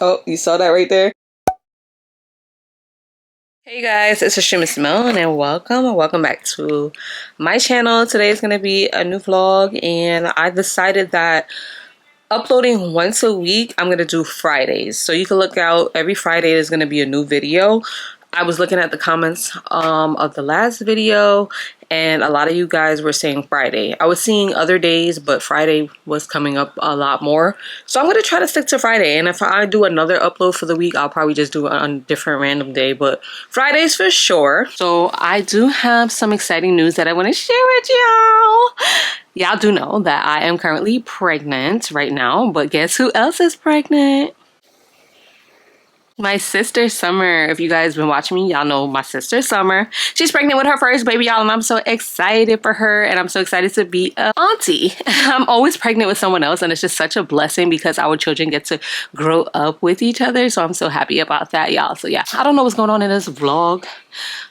Oh, you saw that right there? Hey guys, it's Astrema Simone and welcome back to my channel. Today is going to be a new vlog, and I decided that uploading once a week, I'm going to do Fridays. So you can look out, every Friday there's going to be a new video. I was looking at the comments of the last video, and a lot of you guys were saying Friday. I was seeing other days, but Friday was coming up a lot more. So I'm going to try to stick to Friday. And if I do another upload for the week, I'll probably just do it on a different random day. But Fridays for sure. So I do have some exciting news that I want to share with y'all. Y'all do know that I am currently pregnant right now. But guess who else is pregnant? My sister Summer. If you guys been watching me, y'all know my sister Summer. She's pregnant with her first baby, y'all, and I'm so excited for her, and I'm so excited to be an auntie. I'm always pregnant with someone else, and it's just such a blessing because our children get to grow up with each other. So I'm so happy about that, y'all. So yeah, I don't know what's going on in this vlog.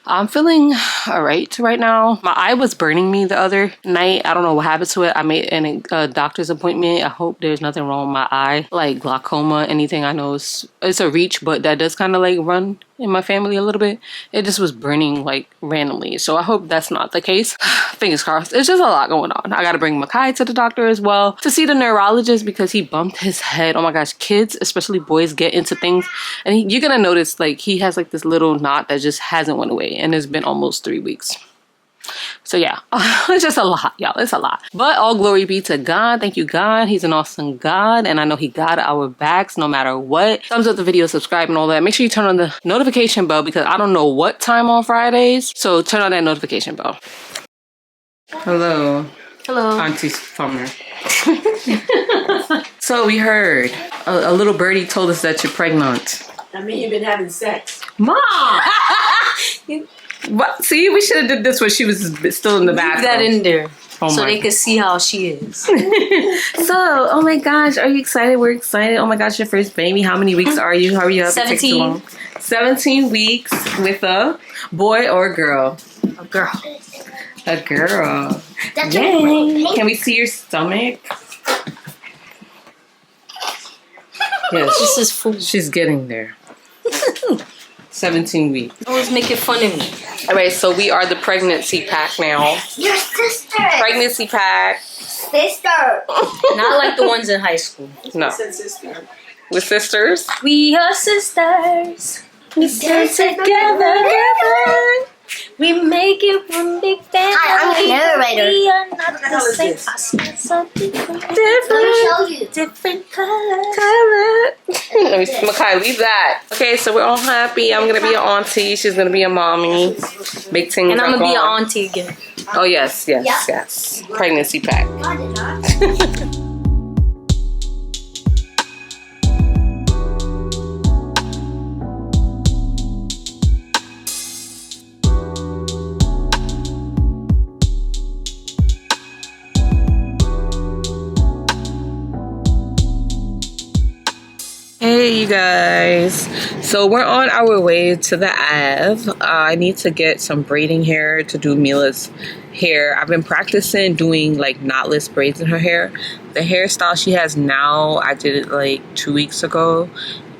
I'm feeling all right right now. My eye was burning me the other night. I don't know what happened to it. I made a doctor's appointment. I hope there's nothing wrong with my eye, like glaucoma, anything. I know it's a reach, but that does kind of like run in my family a little bit. It just was burning like randomly. So I hope that's not the case. Fingers crossed. It's just a lot going on. I got to bring Makai to the doctor as well to see the neurologist because he bumped his head. Oh my gosh, kids, especially boys, get into things. And you're going to notice like he has like this little knot that just hasn't went away. And it's been almost 3 weeks. So yeah, it's just a lot, y'all. It's a lot. But all glory be to God. Thank you, God. He's an awesome God. And I know he got our backs no matter what. Thumbs up the video, subscribe, and all that. Make sure you turn on the notification bell because I don't know what time on Fridays. So turn on that notification bell. Hello. Hello. Auntie Summer. So we heard a little birdie told us that you're pregnant. I mean, you've been having sex. Mom! What? See, we should have did this when she was still in the bathroom. Leave that in there so they God. can see how she is. So, oh my gosh, are you excited? We're excited. Oh my gosh, your first baby. How many weeks are you? Hurry up. 17. 17 weeks with a boy or a girl? A girl. A girl. That's Yay. Can we see your stomach? Yes. This is food. She's getting there. 17 weeks. Always making fun of me. All right, so we are the pregnancy pack now. Your sister. Pregnancy pack. Sister. Not like the ones in high school. No. We're sisters. We are sisters. We stand together. We make it one big family. Hi, I'm the narrator. We are not the same. Different colors. Let me see. Makai, leave that. Okay, so we're all happy. I'm gonna be an auntie. She's gonna be a mommy. Big things. And I'm are gonna be an gone. auntie again. Oh yes, yes, Yeah. yes. Pregnancy pack. Hey you guys, so we're on our way to the Ave. I need to get some braiding hair to do Mila's hair. I've been practicing doing like knotless braids in her hair. The hairstyle she has now, I did it like 2 weeks ago,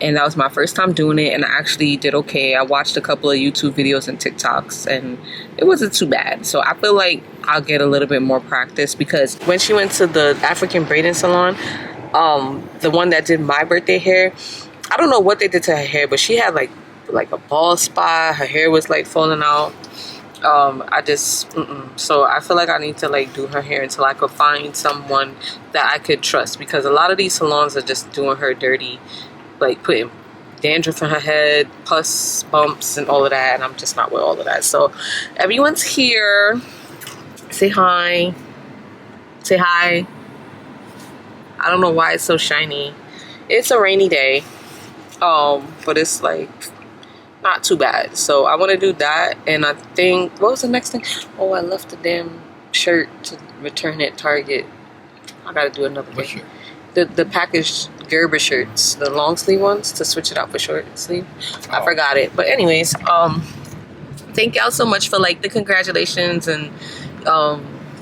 and that was my first time doing it, and I actually did okay. I watched a couple of YouTube videos and TikToks, and it wasn't too bad. So I feel like I'll get a little bit more practice because when she went to the African braiding salon, the one that did my birthday hair, I don't know what they did to her hair, but she had like a bald spot. Her hair was like falling out. I just so I feel like I need to like do her hair until I could find someone that I could trust, because a lot of these salons are just doing her dirty, like putting dandruff in her head, pus bumps and all of that, and I'm just not with all of that. So everyone's here. Say hi. Say hi. I don't know why it's so shiny. It's a rainy day, but it's like not too bad. So I want to do that, and I think, what was the next thing? Oh, I left the damn shirt to return at Target. I gotta do another one. The packaged Gerber shirts, the long sleeve ones, to switch it out for short sleeve. I forgot it, but anyways, thank y'all so much for like the congratulations and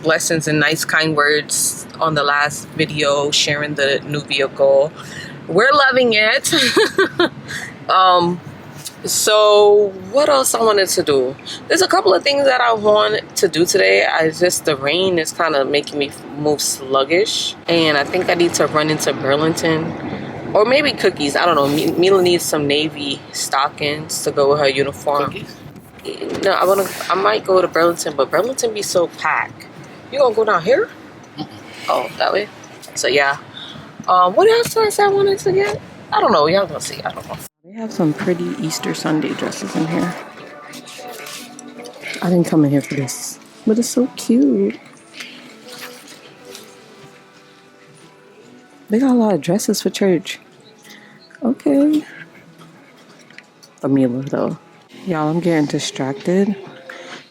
blessings and nice kind words on the last video sharing the new vehicle. we're loving it. So what else I wanted to do? There's a couple of things that I want to do today. The rain is kind of making me move sluggish, and I think I need to run into Burlington, or maybe Cookies. I don't know. Mila needs some navy stockings to go with her uniform. Cookies? No, I might go to Burlington, but Burlington be so packed. You gonna go down here? Oh, that way. So yeah. What else did I say I wanted to get? I don't know. Y'all gonna see. I don't know. They have some pretty Easter Sunday dresses in here. I didn't come in here for this, but it's so cute. They got a lot of dresses for church. Okay. Amila though. Y'all, I'm getting distracted.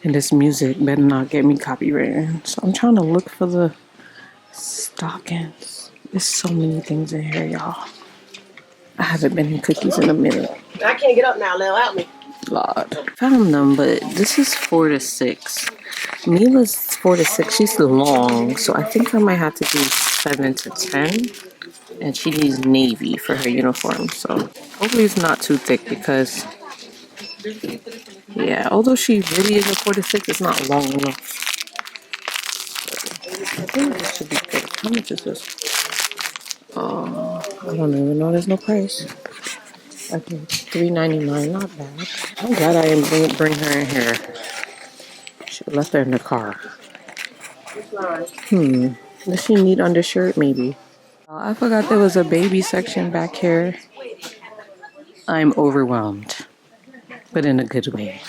And this music better not get me copyrighted. So I'm trying to look for the stockings. There's so many things in here, y'all. I haven't been in Cookies in a minute. I can't get up now, Lil. Help me. Lord. Found them, but this is 4 to 6. Mila's 4 to 6. She's long, so I think I might have to do 7 to 10. And she needs navy for her uniform, so hopefully it's not too thick because, yeah, although she really is a 4 to 6, it's not long enough. So, I think this should be good. How much is this? Oh, I don't even know. There's no price. Okay, $3.99, not bad. I'm glad I didn't bring her in here. Should have left her in the car. Does she need undershirt? Maybe. I forgot there was a baby section back here. I'm overwhelmed, but in a good way.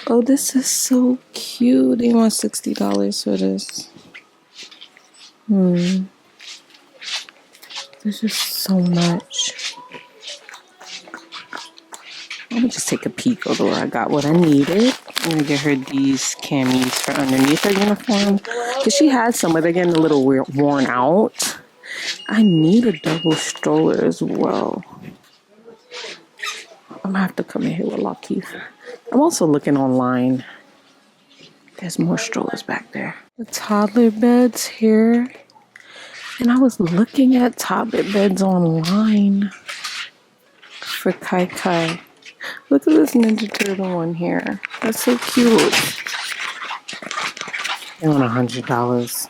Oh, this is so cute. They want $60 for this. There's just so much. I'm gonna just take a peek, although I got what I needed. I'm gonna get her these camis for underneath her uniform. Because she has some, but they're getting a little worn out. I need a double stroller as well. I'm gonna have to come in here with Lakeith. I'm also looking online. There's more strollers back there. The toddler beds here. And I was looking at toddler beds online for Kai Kai. Look at this Ninja Turtle one here. That's so cute. They want $100.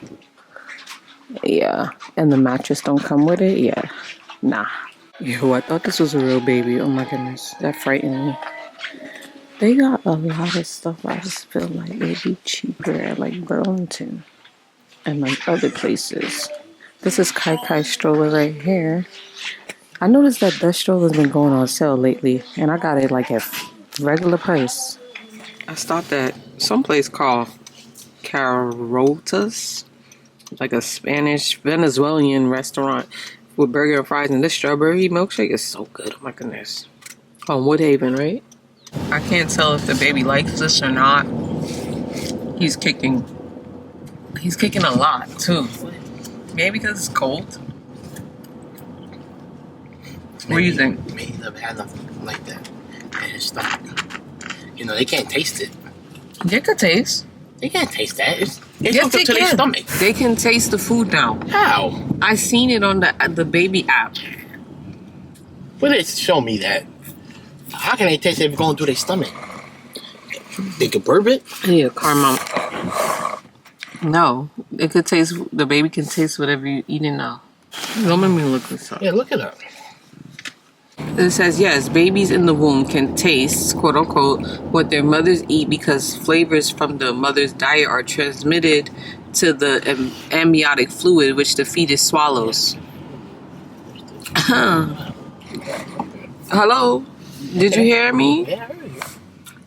Yeah. And the mattress don't come with it? Yeah. Nah. Yo, I thought this was a real baby. Oh my goodness. That frightened me. They got a lot of stuff. I just feel like it'd be cheaper at like Burlington and like other places. This is Kai Kai stroller right here. I noticed that stroller has been going on sale lately, and I got it like at regular price. I stopped at some place called Carotas, like a Spanish Venezuelan restaurant with burger and fries, and this strawberry milkshake is so good. Oh my goodness. On Woodhaven, right? I can't tell if the baby likes this or not. He's kicking. He's kicking a lot too. Maybe because it's cold. What do you think? Maybe he never had nothing like that in his stomach. You know, they can't taste it. They can taste. They can't taste that. It's Yes, hooked up to their stomach. They can taste the food now. How? I seen it on the baby app. But it's show me that. How can they taste it if it's going through their stomach? They could burp it? Yeah, Carmel. No, it could taste. The baby can taste whatever you eating now. Don't make me look this up. Yeah, look it up. It says, yes, babies in the womb can taste, quote unquote, what their mothers eat because flavors from the mother's diet are transmitted to the amniotic fluid, which the fetus swallows. Hello? Did you hear me? Yeah, I heard you.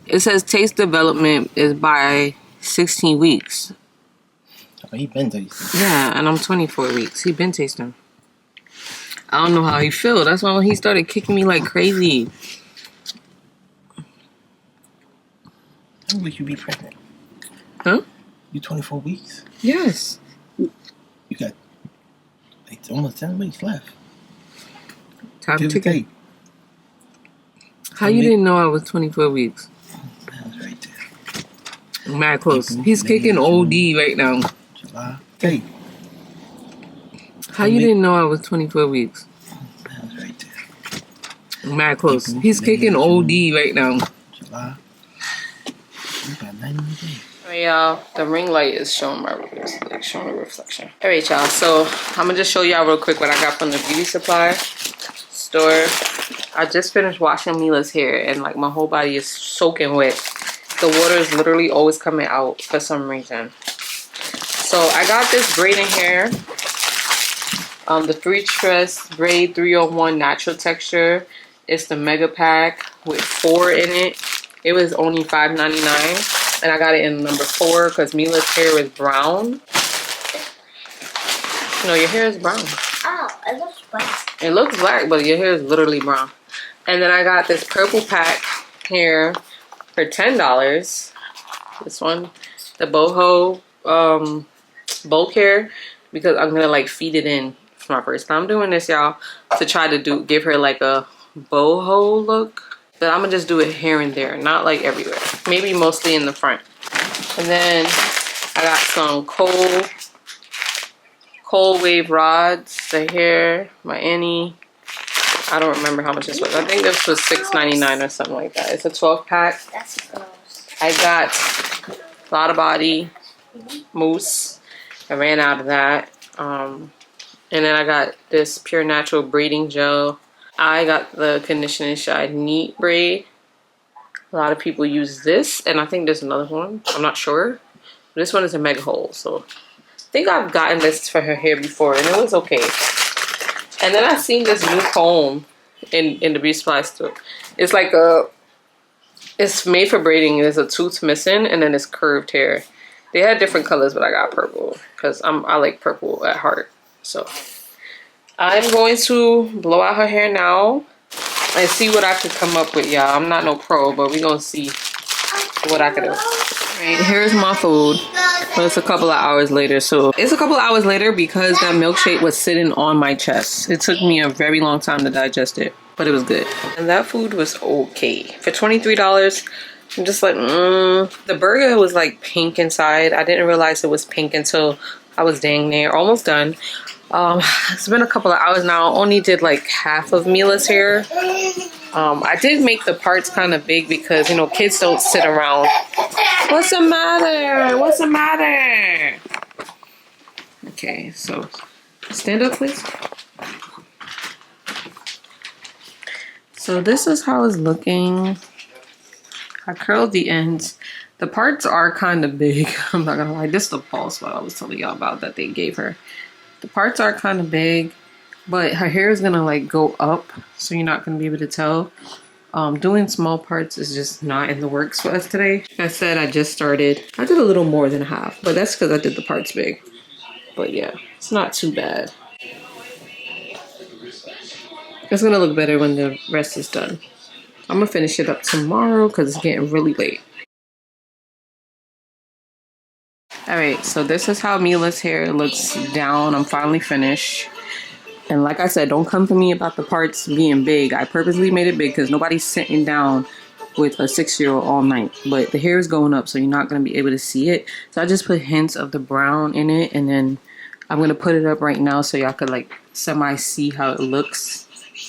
It says taste development is by 16 weeks. Oh, he been tasting. Yeah, and I'm 24 weeks. He been tasting. I don't know how he feel. That's why when he started kicking me like crazy. How would you be pregnant? Huh? You 24 weeks? Yes. You got like almost 10 weeks left. Time Give to or take. How you didn't know I was 24 weeks? That was right there. Mad close. He's kicking OD right now. July. Hey. How you didn't know I was 24 weeks? That was right there. Mad close. April, He's May, kicking OD June, right now. July. We got 9 more days. Alright, y'all, the ring light is showing my showing the reflection. Alright, y'all, so I'm gonna just show y'all real quick what I got from the beauty supply store. I just finished washing Mila's hair and like my whole body is soaking wet. The water is literally always coming out for some reason. So I got this braiding hair, the 3-stress braid 301 natural texture. It's the mega pack with 4 in it. It was only $5.99, and I got it in number 4 because Mila's hair is brown. No, your hair is brown. Oh, it looks black. It looks black, but your hair is literally brown. And then I got this purple pack here for $10. This one, the boho bulk hair, because I'm gonna like feed it in. It's my first time doing this, y'all, to try to give her like a boho look. But I'm gonna just do it here and there, not like everywhere. Maybe mostly in the front. And then I got some cold wave rods. The hair, my Annie. I don't remember how much this was. I think this was $6.99 or something like that. It's a 12 pack. That's gross. I got a lot of body mousse. I ran out of that. And then I got this Pure Natural braiding gel. I got the Condition and Shine Neat braid. A lot of people use this, and I think there's another one. I'm not sure. This one is a mega hole, so I think I've gotten this for her hair before, and it was okay. And then I seen this new comb in the beauty supply store. It's like it's made for braiding. There's a tooth missing, and then it's curved hair. They had different colors, but I got purple because I like purple at heart. So I'm going to blow out her hair now and see what I can come up with, y'all. I'm not no pro, but we're gonna see what I can do. Right, here's my food. But it's a couple of hours later. So it's a couple of hours later because that milkshake was sitting on my chest. It took me a very long time to digest it, but it was good. And that food was okay. For $23, I'm just like, The burger was like pink inside. I didn't realize it was pink until I was dang near almost done. It's been a couple of hours now. I only did like half of Mila's hair. I did make the parts kind of big because, you know, kids don't sit around. What's the matter? What's the matter? Okay, so stand up, please. So this is how it's looking. I curled the ends. The parts are kind of big. I'm not gonna lie. This is the bald spot I was telling y'all about that they gave her. The parts are kind of big, but her hair is gonna like go up, so you're not gonna be able to tell. Doing small parts is just not in the works for us today. Like I said, I just started. I did a little more than half, but that's because I did the parts big. But yeah, it's not too bad. It's gonna look better when the rest is done. I'm gonna finish it up tomorrow because it's getting really late. Alright, so this is how Mila's hair looks down. I'm finally finished. And like I said, don't come for me about the parts being big. I purposely made it big because nobody's sitting down with a 6-year-old all night. But the hair is going up, so you're not going to be able to see it. So I just put hints of the brown in it. And then I'm going to put it up right now so y'all could like semi-see how it looks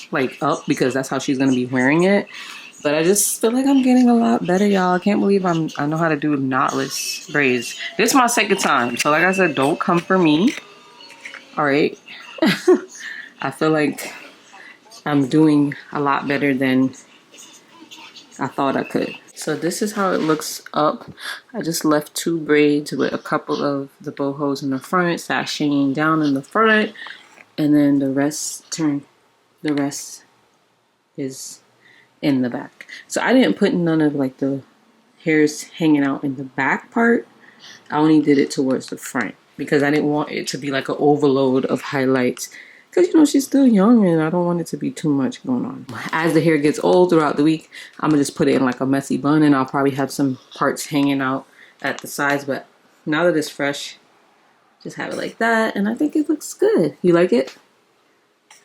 like up. Because that's how she's going to be wearing it. But I just feel like I'm getting a lot better, y'all. I can't believe I know how to do knotless braids. This is my second time. So like I said, don't come for me. All right. I feel like I'm doing a lot better than I thought I could. So this is how it looks up. I just left 2 braids with a couple of the bohos in the front, sashaying down in the front. And then the rest is in the back. So I didn't put none of like the hairs hanging out in the back part. I only did it towards the front because I didn't want it to be like an overload of highlights because, you know, she's still young and I don't want it to be too much going on. As the hair gets old throughout the week, I'm gonna just put it in like a messy bun and I'll probably have some parts hanging out at the sides. But now that it's fresh, just have it like that and I think it looks good. You like it?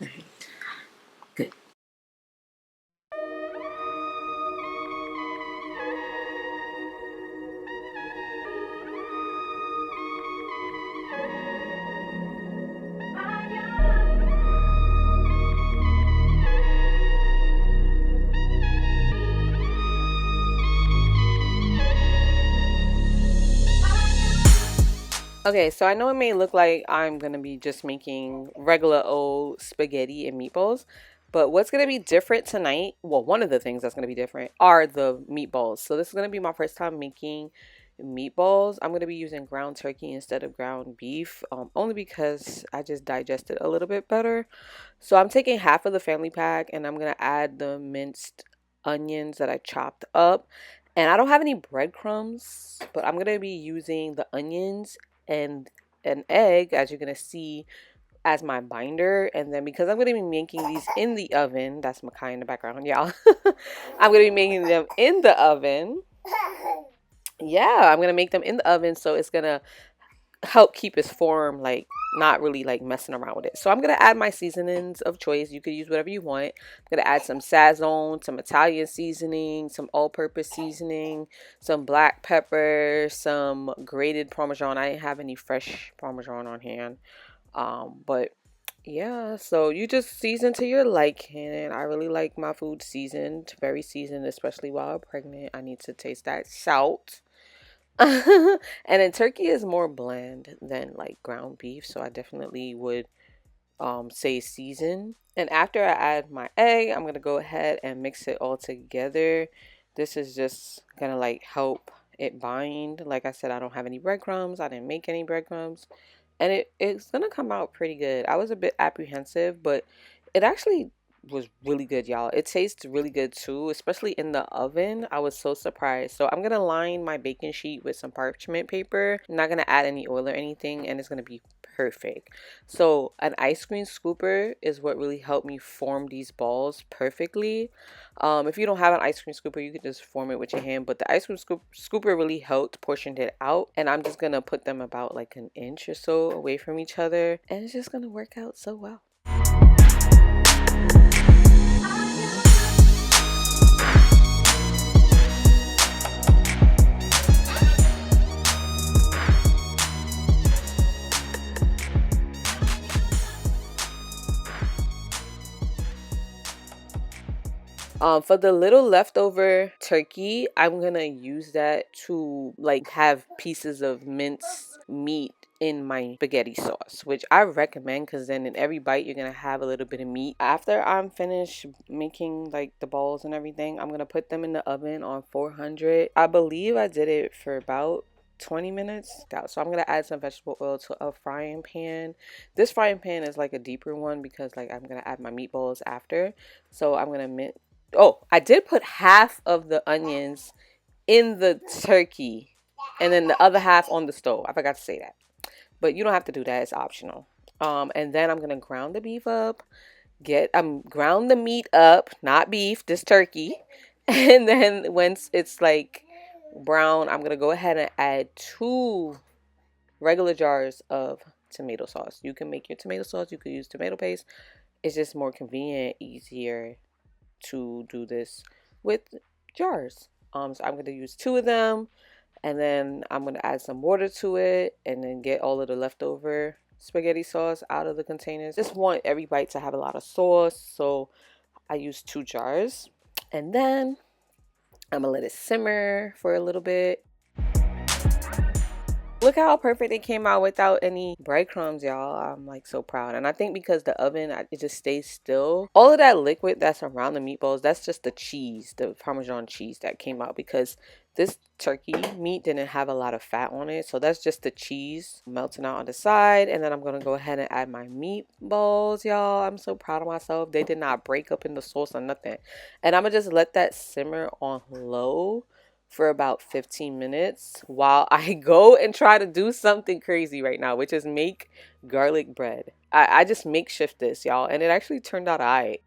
All right. Good. Okay, so I know it may look like I'm gonna be just making regular old spaghetti and meatballs, but what's gonna be different tonight, well, one of the things that's gonna be different are the meatballs. So this is gonna be my first time making meatballs. I'm gonna be using ground turkey instead of ground beef, only because I just digest it a little bit better. So I'm taking half of the family pack and I'm gonna add the minced onions that I chopped up. And I don't have any breadcrumbs, but I'm gonna be using the onions and an egg, as you're gonna see, as my binder. And then because I'm gonna be making these in the oven, that's Makai in the background, y'all. I'm gonna be making them in the oven. Yeah, I'm gonna make them in the oven, so it's gonna help keep its form, like not really like messing around with it. So I'm gonna add my seasonings of choice. You could use whatever you want. I'm gonna add some Sazon, some Italian seasoning, some all-purpose seasoning, some black pepper, some grated Parmesan. I didn't have any fresh Parmesan on hand, but yeah. So you just season to your liking. I really like my food seasoned, very seasoned, especially while I'm pregnant. I need to taste that salt. And then turkey is more bland than like ground beef, so I definitely would say season. And after I add my egg, I'm gonna go ahead and mix it all together. This is just gonna like help it bind. Like I said, I don't have any breadcrumbs. I didn't make any breadcrumbs, and it's gonna come out pretty good. I was a bit apprehensive, but it actually was really good, y'all. It tastes really good too, especially in the oven. I was so surprised. So I'm gonna line my baking sheet with some parchment paper. I'm not gonna add any oil or anything, and it's gonna be perfect. So an ice cream scooper is what really helped me form these balls perfectly. If you don't have an ice cream scooper, you can just form it with your hand, but the ice cream scooper really helped portion it out. And I'm just gonna put them about like an inch or so away from each other, and it's just gonna work out so well. For the little leftover turkey, I'm gonna use that to like have pieces of minced meat in my spaghetti sauce, which I recommend because then in every bite you're gonna have a little bit of meat. After I'm finished making like the balls and everything, I'm gonna put them in the oven on 400. I believe I did it for about 20 minutes. So I'm gonna add some vegetable oil to a frying pan. This frying pan is like a deeper one because like I'm gonna add my meatballs after. So I'm gonna oh, I did put half of the onions in the turkey and then the other half on the stove. I forgot to say that. But you don't have to do that. It's optional. And then I'm going to ground the beef up. Ground the meat up, not beef, just turkey. And then once it's like brown, I'm going to go ahead and add 2 regular jars of tomato sauce. You can make your tomato sauce. You could use tomato paste. It's just more convenient, easier to do this with jars. So I'm going to use 2 of them, and then I'm going to add some water to it and then get all of the leftover spaghetti sauce out of the containers. Just want every bite to have a lot of sauce, so I use 2 jars. And then I'm going to let it simmer for a little bit. Look how perfect it came out without any breadcrumbs, y'all. I'm like so proud. And I think because the oven, it just stays still. All of that liquid that's around the meatballs, that's just the cheese, the Parmesan cheese that came out, because this turkey meat didn't have a lot of fat on it. So that's just the cheese melting out on the side. And then I'm going to go ahead and add my meatballs, y'all. I'm so proud of myself. They did not break up in the sauce or nothing. And I'm going to just let that simmer on low for about 15 minutes while I go and try to do something crazy right now, which is make garlic bread. I just makeshift this, y'all, and it actually turned out alright.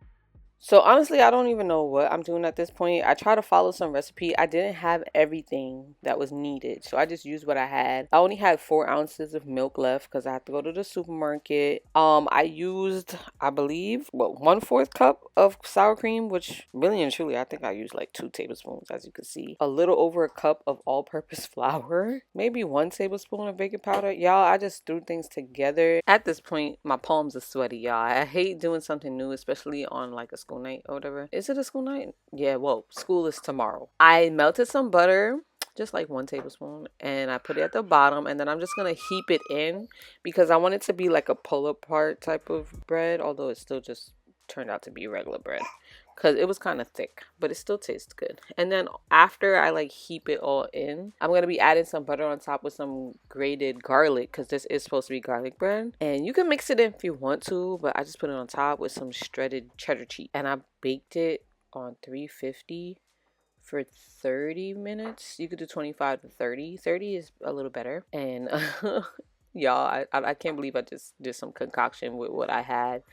So honestly, I don't even know what I'm doing at this point. I try to follow some recipe. I didn't have everything that was needed, so I just used what I had. I only had 4 ounces of milk left because I had to go to the supermarket. I used, I believe, 1/4 cup of sour cream, which really and truly, I think I used like 2 tablespoons, as you can see. A little over a cup of all-purpose flour, maybe 1 tablespoon of baking powder. Y'all, I just threw things together. At this point, my palms are sweaty, y'all. I hate doing something new, especially on like a school night or whatever. Is it a school night? Yeah, well, school is tomorrow. I melted some butter just like 1 tablespoon, and I put it at the bottom, and then I'm just gonna heap it in because I want it to be like a pull-apart type of bread, although it still just turned out to be regular bread because it was kind of thick, but it still tastes good. And then after I like heap it all in, I'm gonna be adding some butter on top with some grated garlic because this is supposed to be garlic bread, and you can mix it in if you want to, but I just put it on top with some shredded cheddar cheese, and I baked it on 350 for 30 minutes. You could do 25 to 30. 30 is a little better. And y'all, I can't believe I just did some concoction with what I had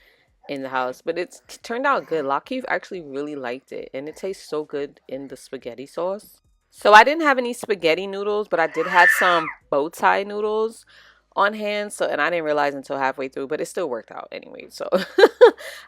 in the house, but it's turned out good. Lakeith actually really liked it, and it tastes so good in the spaghetti sauce. So I didn't have any spaghetti noodles, but I did have some bow tie noodles on hand, so, and I didn't realize until halfway through, but it still worked out anyway. So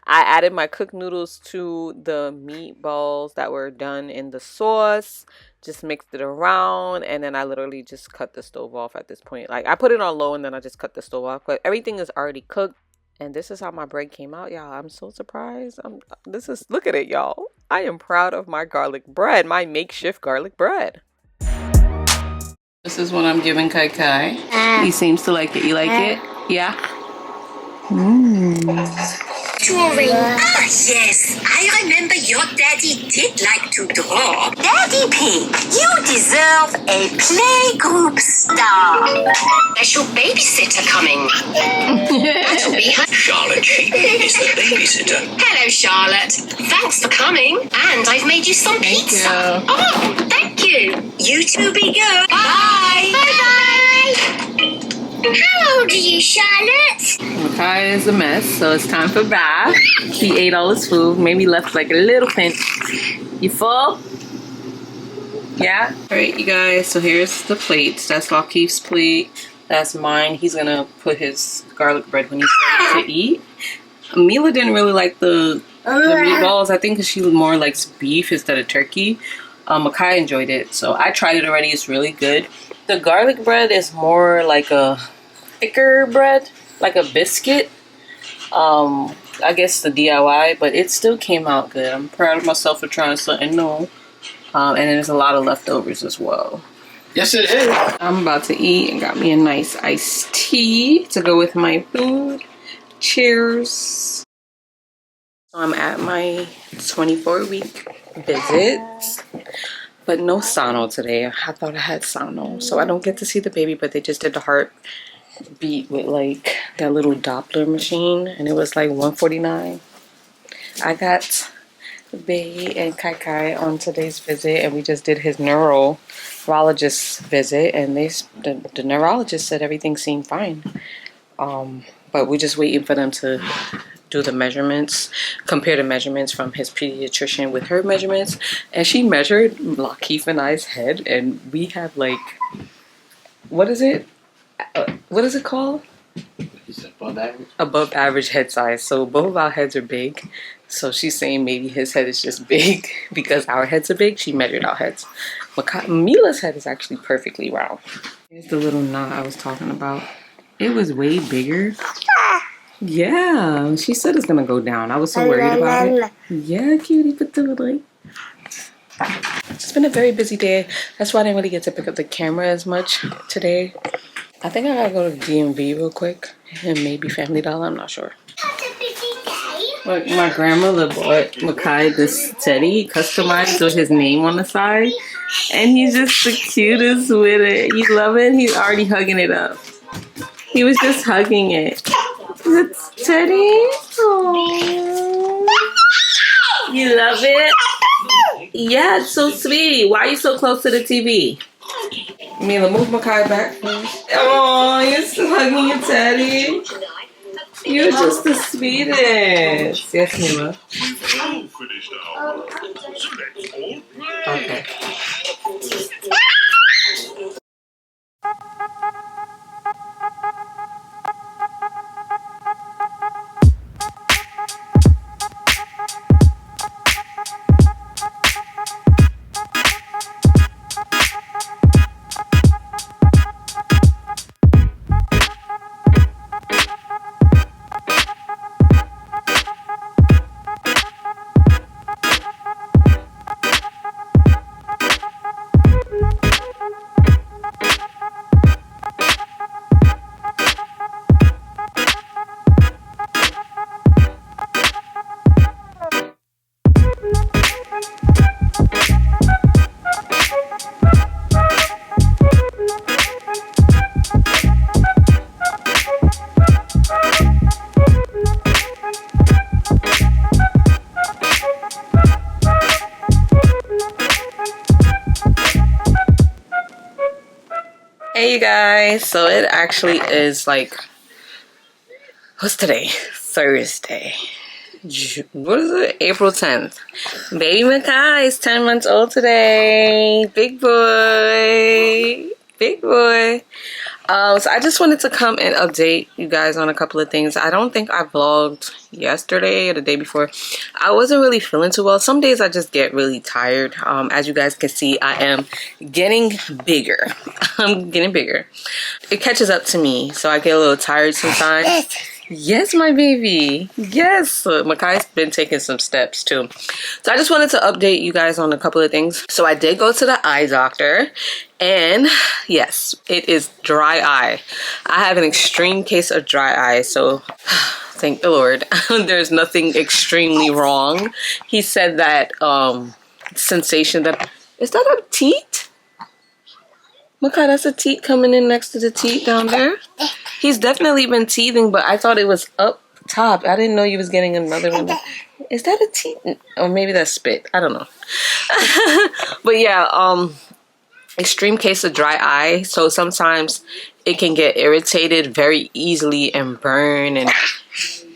I added my cooked noodles to the meatballs that were done in the sauce, just mixed it around, and then I literally just cut the stove off at this point. Like, I put it on low and then I just cut the stove off, but everything is already cooked. And this is how my bread came out, y'all. I'm so surprised. Look at it, y'all. I am proud of my garlic bread, my makeshift garlic bread. This is what I'm giving Kai Kai. He seems to like it. You like it? Yeah? Drawing. Ah, yes. I remember your daddy did like to draw. Daddy Pig, you deserve a playgroup star. Special babysitter coming. That'll be her. Charlotte Sheep is the babysitter. Hello, Charlotte. Thanks for coming. And I've made you some pizza. Oh, thank you. You two be good. Bye. Bye-bye. How old are you, Charlotte? Makai is a mess, so it's time for bath. He ate all his food, maybe left like a little pinch. You full? Yeah? Alright, you guys, so here's the plates. That's Lakeith's plate. That's mine. He's gonna put his garlic bread when he's ready to eat. Mila didn't really like the meatballs. I think because she more likes beef instead of turkey. Makai enjoyed it, so I tried it already. It's really good. The garlic bread is more like a thicker bread, like a biscuit. I guess the DIY, but it still came out good. I'm proud of myself for trying something new. And there's a lot of leftovers as well. Yes, it is. I'm about to eat and got me a nice iced tea to go with my food. Cheers. So I'm at my 24-week visit, but no sono today. I thought I had sono, so I don't get to see the baby, but they just did the heartbeat with like that little Doppler machine, and it was like $149. I got Bae and Kai Kai on today's visit, and we just did his neurologist visit, and the neurologist said everything seemed fine. But we're just waiting for them to do the measurements, compare the measurements from his pediatrician with her measurements. And she measured Lakeith and I's head, and we have like, what is it? What is it called? He's above average. Above average head size. So both of our heads are big. So she's saying maybe his head is just big because our heads are big. She measured our heads. Mila's head is actually perfectly round. Here's the little knot I was talking about. It was way bigger. Yeah, she said it's gonna go down. I was so worried about it. Yeah, cutie patootie. It's been a very busy day. That's why I didn't really get to pick up the camera as much today. I think I gotta go to DMV real quick and maybe Family Dollar. I'm not sure. Look, my grandmother bought Makai this teddy customized with his name on the side, and he's just the cutest with it. You love it? He's already hugging it up. He was just hugging it. It's Teddy. Aww. You love it? Yeah, it's so sweet. Why are you so close to the TV? Mila, move Makai back first. Oh, you're still hugging your Teddy. You're just the sweetest. Yes, Mila. Okay. Hey you guys, so it actually is like, what's today? Thursday. What is it? April 10th. Baby Makai is 10 months old today. Big boy. Big boy. So I just wanted to come and update you guys on a couple of things. I don't think I vlogged yesterday or the day before. I wasn't really feeling too well. Some days I just get really tired. As you guys can see, I am getting bigger. I'm getting bigger. It catches up to me, so I get a little tired sometimes. Yes, my baby. Yes. Makai's been taking some steps too. So I just wanted to update you guys on a couple of things. So I did go to the eye doctor, and yes, it is dry eye. I have an extreme case of dry eye, so thank the Lord. There's nothing extremely wrong. He said that sensation that, is that a teat? Makai, that's a teat coming in next to the teat down there. He's definitely been teething, but I thought it was up top. I didn't know you was getting another one. Is that a teeth? Or maybe that's spit. I don't know. But yeah, extreme case of dry eye. So sometimes it can get irritated very easily and burn and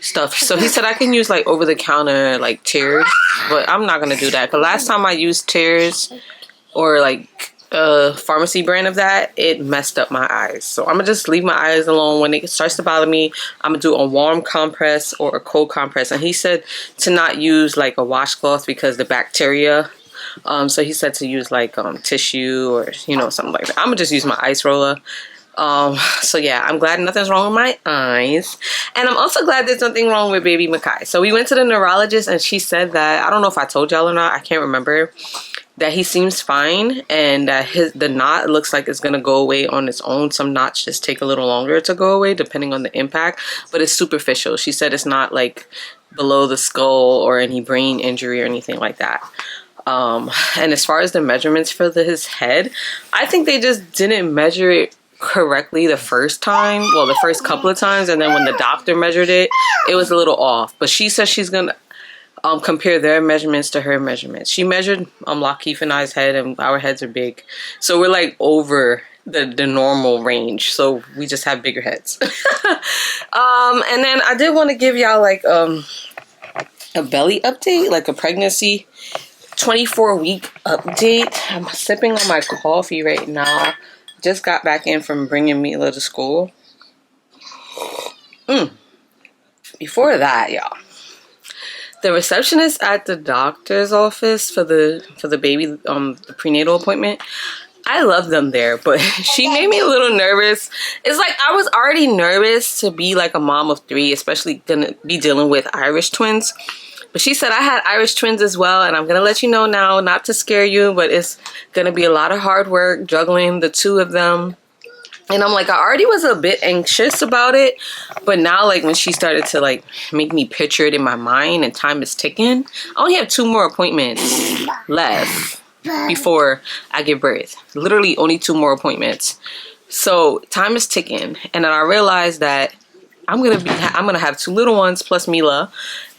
stuff. So he said I can use like over the counter like tears, but I'm not gonna do that. The last time I used tears or like pharmacy brand of that, it messed up my eyes. So I'm gonna just leave my eyes alone. When it starts to bother me, I'm gonna do a warm compress or a cold compress. And he said to not use like a washcloth because the bacteria. So he said to use like tissue or something like that. I'm gonna just use my ice roller. So yeah, I'm glad nothing's wrong with my eyes, and I'm also glad there's nothing wrong with baby Makai. So we went to the neurologist, and she said that, I don't know if I told y'all or not, I can't remember, that he seems fine, and that the knot looks like it's gonna go away on its own. Some knots just take a little longer to go away depending on the impact, but it's superficial. She said it's not like below the skull or any brain injury or anything like that. And as far as the measurements for his head, I think they just didn't measure it correctly the first time, well, the first couple of times, and then when the doctor measured it, it was a little off. But she says she's gonna compare their measurements to her measurements. She measured Lakeith and I's head, and our heads are big, so we're like over the normal range, so we just have bigger heads. And then I did want to give y'all like a belly update, like a pregnancy 24-week update. I'm sipping on my coffee right now. Just got back in from bringing Mila to school. Before that, y'all, the receptionist at the doctor's office for the baby, the prenatal appointment, I love them there, but she made me a little nervous. It's like I was already nervous to be like a mom of 3, especially gonna be dealing with Irish twins. But she said I had Irish twins as well, and I'm gonna let you know now, not to scare you, but it's gonna be a lot of hard work juggling the 2 of them. And I'm like, I already was a bit anxious about it, but now like when she started to like make me picture it in my mind and time is ticking, I only have 2 more appointments left before I give birth. Literally only 2 more appointments. So time is ticking, and then I realized that I'm gonna have 2 little ones plus Mila.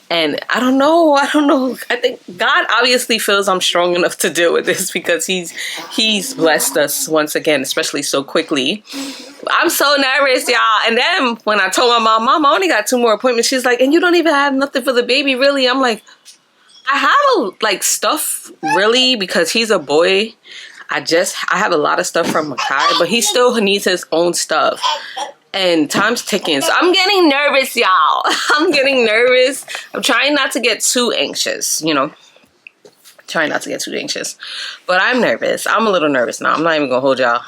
And I don't know. I think God obviously feels I'm strong enough to deal with this because he's blessed us once again, especially so quickly. I'm so nervous, y'all. And then when I told my mom, I only got 2 more appointments, she's like, and you don't even have nothing for the baby, really? I'm like, I have like stuff really, because he's a boy. I have a lot of stuff from Makai, but he still needs his own stuff. And time's ticking. So I'm getting nervous, y'all. I'm getting nervous. I'm trying not to get too anxious, Trying not to get too anxious. But I'm nervous. I'm a little nervous now. I'm not even gonna hold y'all.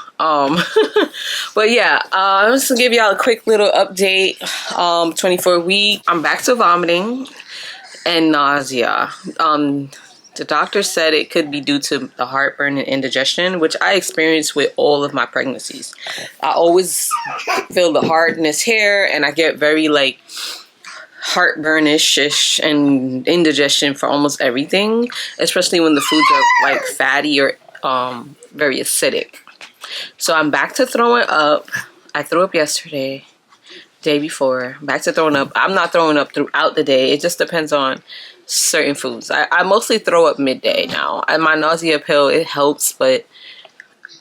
But yeah, I'm just gonna give y'all a quick little update. 24 week. I'm back to vomiting and nausea. The doctor said it could be due to the heartburn and indigestion, which I experienced with all of my pregnancies. I always feel the hardness here, and I get very like heartburnish and indigestion for almost everything, especially when the foods are like fatty or very acidic. So I'm back to throwing up. I threw up yesterday, day before, back to throwing up. I'm not throwing up throughout the day. It just depends on certain foods. I mostly throw up midday now. And my nausea pill, it helps, but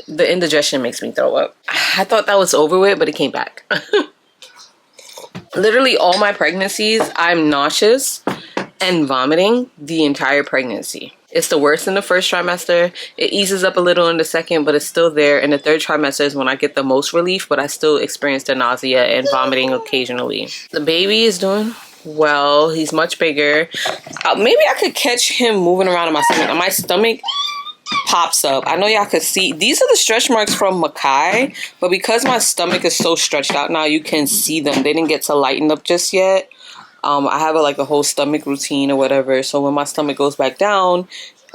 the indigestion makes me throw up. I thought that was over with, but it came back. Literally all my pregnancies, I'm nauseous and vomiting the entire pregnancy. It's the worst in the first trimester. It eases up a little in the second, but it's still there. In the third trimester is when I get the most relief, but I still experience the nausea and vomiting occasionally. The baby is doing well. He's much bigger. Maybe I could catch him moving around in my stomach. My stomach pops up. I know y'all could see. These are the stretch marks from Makai, but because my stomach is so stretched out now, you can see them. They didn't get to lighten up just yet. I have like a whole stomach routine or whatever, so when my stomach goes back down,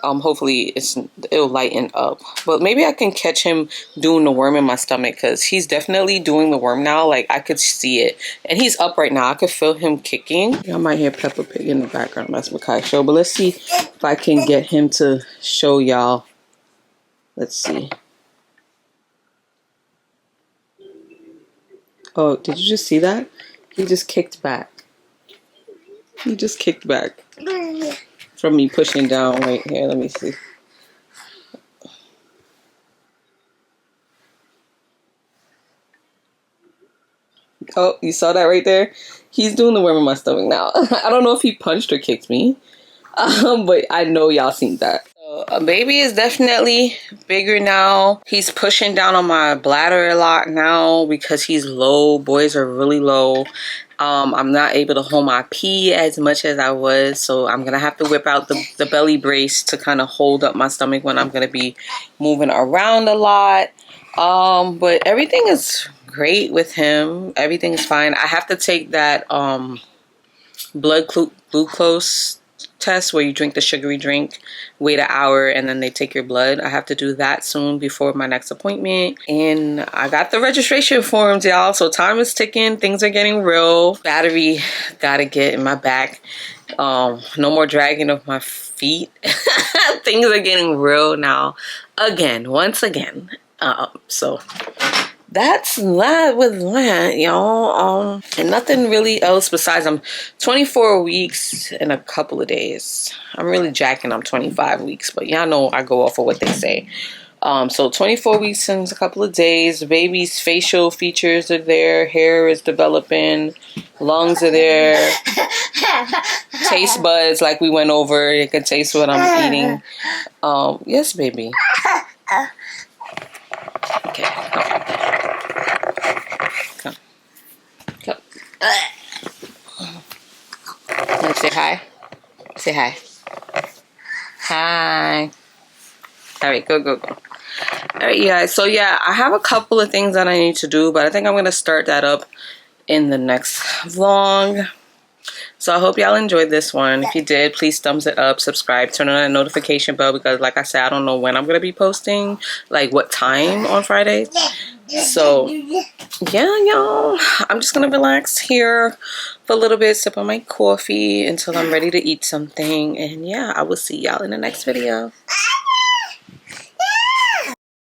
hopefully it'll lighten up. But maybe I can catch him doing the worm in my stomach, because he's definitely doing the worm now. Like, I could see it, and he's up right now. I could feel him kicking. Y'all might hear Peppa Pig in the background. That's Makai show, but let's see if I can get him to show y'all. Let's see. Oh, did you just see that? He just kicked back. He just kicked back from me pushing down right here. Let me see. Oh, you saw that right there? He's doing the worm in my stomach now. I don't know if he punched or kicked me, but I know y'all seen that. A baby is definitely bigger now. He's pushing down on my bladder a lot now because he's low. Boys are really low. I'm not able to hold my pee as much as I was, so I'm gonna have to whip out the belly brace to kind of hold up my stomach when I'm gonna be moving around a lot. But everything is great with him. Everything's fine. I have to take that blood glucose test where you drink the sugary drink, wait an hour, and then they take your blood. I have to do that soon before my next appointment. And I got the registration forms, y'all, so time is ticking. Things are getting real. Battery gotta get in my back. No more dragging of my feet. Things are getting real now once again. So that's that with that, y'all. And nothing really else besides I'm 24 weeks in a couple of days. I'm really jacking. I'm 25 weeks, but y'all know I go off of what they say. So 24 weeks in a couple of days. The baby's facial features are there. Hair is developing. Lungs are there. Taste buds, like we went over. You can taste what I'm eating. Yes, baby. Okay, come. Come. Wanna say hi? Say hi. Hi. Alright, go. Alright, you guys. So yeah, I have a couple of things that I need to do, but I think I'm gonna start that up in the next vlog. So I hope y'all enjoyed this one. If you did, please thumbs it up, subscribe, turn on that notification bell, because like I said, I don't know when I'm going to be posting, like what time on Fridays. So yeah, y'all, I'm just going to relax here for a little bit, sip on my coffee until I'm ready to eat something. And yeah, I will see y'all in the next video.